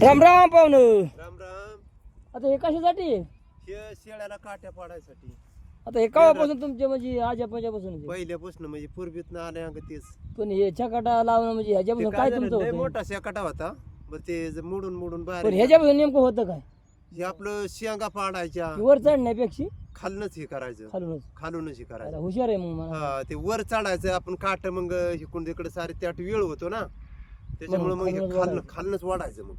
राम राम पाहुणं. राम राम. आता हे कशासाठी आहे? हे शेळ्याला काट्या पाडायसाठी आता हे केव्हापासून तुमचे म्हणजे आजपासून पहिल्यापासून म्हणजे पूर्वीत ना आल्या तेच. पण हे छकाटा लावणं म्हणजे ते ह्याच्यापासून काय काय झालं, तुमचं लय होतं? मोठा शेकाटा होता बरं ते मोडून मोडून पण बाहेर ह्याच्यापासून नेमकं होतं काय? हे आपलं शेंगा पाडायच्या वर चढण्यापेक्षा खालनच हे करायचं, खालूनच. खालूनच हे अरे करायचं. हुशार आहे मग मला. हा ते वर चढायचं आपण काट मग इकडून तिकडे सारे त्यात वेळ होतो ना त्याच्यामुळे मग हे खालूनच खालनच वाढायचं मग.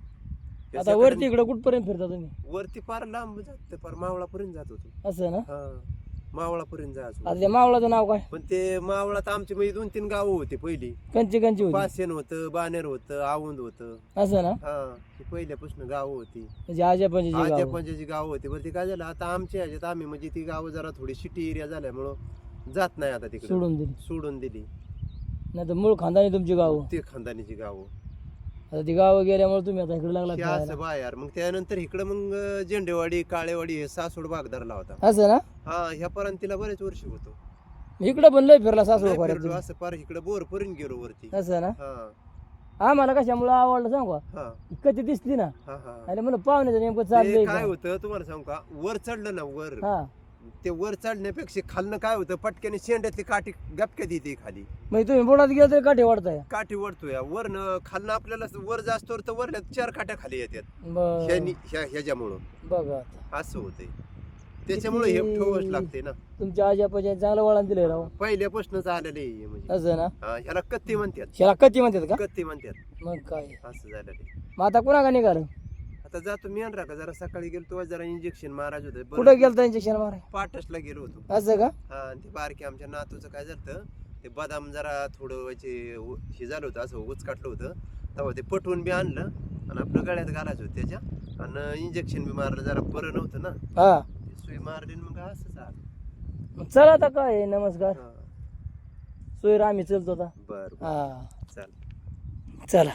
त्या आता वरती शेकाट्याने- इकडं कुठपर्यंत फिरता तुम्ही? वरती पार लांब जात पार मावळापर्यंत जात होतो. असं ना. हा मावळापर्यंत जायचो. आता त्या मावळाचं नाव काय? पण ते मावळात आमची म्हणजे 2-3 गावं होती पहिली. कंची कंची होती. पासेन होतं, बानेर होतं, आवंद होतं. असं ना. हा ही पहिल्यापासून गावं होती. म्हणजे आजपासून आजच्या पंचायची गावं होती. बरं ते काय झालं आता आमच्या ह्याच्यात आम्ही म्हणजे ती गावं जरा थोडी सिटी एरिया झाल्यामुळं जात नाही आता तिकडे. सोडून दिली. नाही तर मूळ खानदानी तुमची गाव. ते खानदानीची गावं. आता ती गाव गेल्यामुळे तुम्ही आता इकडे लागला हे फिरायला. असं बाहेर मग त्यानंतर इकडं मग झेंडेवाडी काळेवाडी हे सासवड भाग धरला होता. असं ना. हा ह्या पर्यंतीला बरेच वर्ष होतो. इकडं पण लय फिरला सासवड लय खोऱ्यात फिरलो, तुम्ही. असं पार इकडे बोर पर्यंत गेलो वरती. असं ना. हा आम्हाला कशामुळे आवडलं सांगू का? हा कधी दिसली ना. हा हा अरे म्हणलं पाहुण्याचं नेमकं ते चाललंय काय का? होतं तुम्हाला सांगू का वर चढलं ना वर हा ते वर चढण्यापेक्षा खालनं काय होतं पटक्याने शेंड्यातली काठी गपक्यात येते खाली. म्हणजे तुम्ही बुडात गेला तरी काठी वाढताय. काठी वरतोय वरनं खालनं आपल्याला वर जास्त तर वरल्या 4 काट्या खाली येतात बरं. ह्याच्यामुळं बघा आता. असं होतंय त्याच्यामुळे हे ठेवच लागते ना. तुमच्या आजापाच्या चांगलं वळण दिलंय राव. पहिल्यापासूनच आलेले आहे म्हणजे. असं ना. हा, ह्याला कत्ती म्हणतात. त्याला कच्ची म्हणतात का? कत्ती म्हणतात मग काय. असं झालेलं. मग आता कुणा का निघालं? आता जातो मी का जरा सकाळी गेलो तेव्हा जरा इंजेक्शन मारायचं होतं. कुठं गेलं इंजेक्शन माराय? पाटसला गेलो होतो. असं का? हा आणि ते बारके आमच्या नातूचं काय झालं ते बदाम जरा थोडं व्हायचे हे झालं होतं असं उचकाटलं होतं तेव्हा ते पटवून बी आणलं आणि आपलं गळ्यात घालायचं होतं त्याच्या आणि इंजेक्शन बी मारलं जरा बरं नव्हतं ना हा ते सुई मारली आणि मग असं झालं. चला आता काय नमस्कार. हा सोयरा आम्ही चलतो आता. बरं हा चाल. चला.